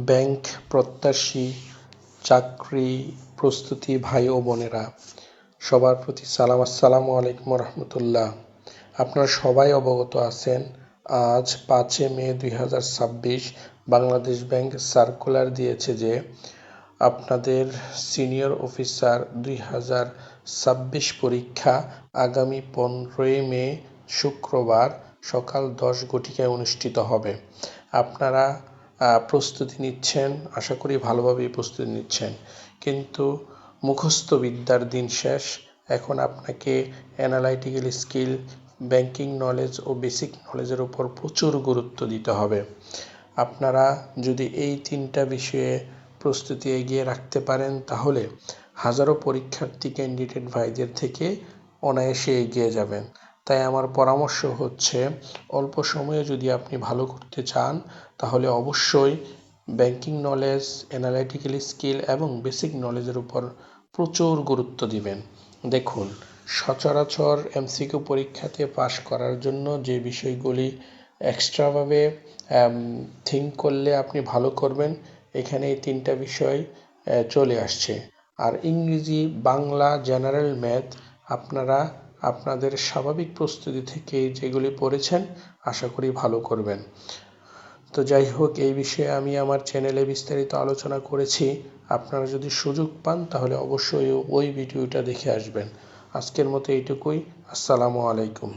Bank প্রত্যাশী চাকরি প্রস্তুতি ভাই ও বোনেরা, সবার প্রতি সালাম। আসসালামু আলাইকুম রহমতুল্লাহ। আপনারা সবাই অবগত আছেন, আজ 5 মে 2026 বাংলাদেশ ব্যাংক সার্কুলার দিয়েছে যে আপনাদের সিনিয়র অফিসার 2026 পরীক্ষা আগামী 15 মে শুক্রবার সকাল 10 ঘটিকায় অনুষ্ঠিত হবে। আপনারা প্রস্তুতি নিচ্ছেন, আশা করি ভালোভাবেই প্রস্তুতি নিচ্ছেন, কিন্তু মুখস্থ বিদ্যার দিন শেষ। এখন আপনাকে অ্যানালাইটিক্যাল স্কিল, ব্যাংকিং নলেজ ও বেসিক নলেজের উপর প্রচুর গুরুত্ব দিতে হবে। আপনারা যদি এই 3টা বিষয়ে প্রস্তুতি এগিয়ে রাখতে পারেন, তাহলে হাজারো পরীক্ষার্থী ক্যান্ডিডেট ভাইদের থেকে অনায়াসে এগিয়ে যাবেন। তাই আমার পরামর্শ হচ্ছে, অল্প সময়ে যদি আপনি ভালো করতে চান, তাহলে অবশ্যই ব্যাংকিং নলেজ, অ্যানালাইটিক্যাল স্কিল এবং বেসিক নলেজের উপর প্রচুর গুরুত্ব দিবেন। দেখুন, সচরাচর এমসিকিউ পরীক্ষাতে পাশ করার জন্য যে বিষয়গুলি এক্সট্রাভাবে থিঙ্ক করলে আপনি ভালো করবেন, এখানে এই 3টা বিষয় চলে আসছে। আর ইংরেজি, বাংলা, জেনারেল ম্যাথ আপনারা আপনাদের স্বাভাবিক প্রস্তুতি থেকে যেগুলি পড়েছেন আশা করি ভালো করবেন। তো যাই হোক, এই বিষয়ে আমি আমার চ্যানেলে বিস্তারিত আলোচনা করেছি। আপনারা যদি সুযোগ পান তাহলে অবশ্যই ওই ভিডিওটা দেখে আসবেন। আজকের মতো এইটুকুই। আসসালামু আলাইকুম।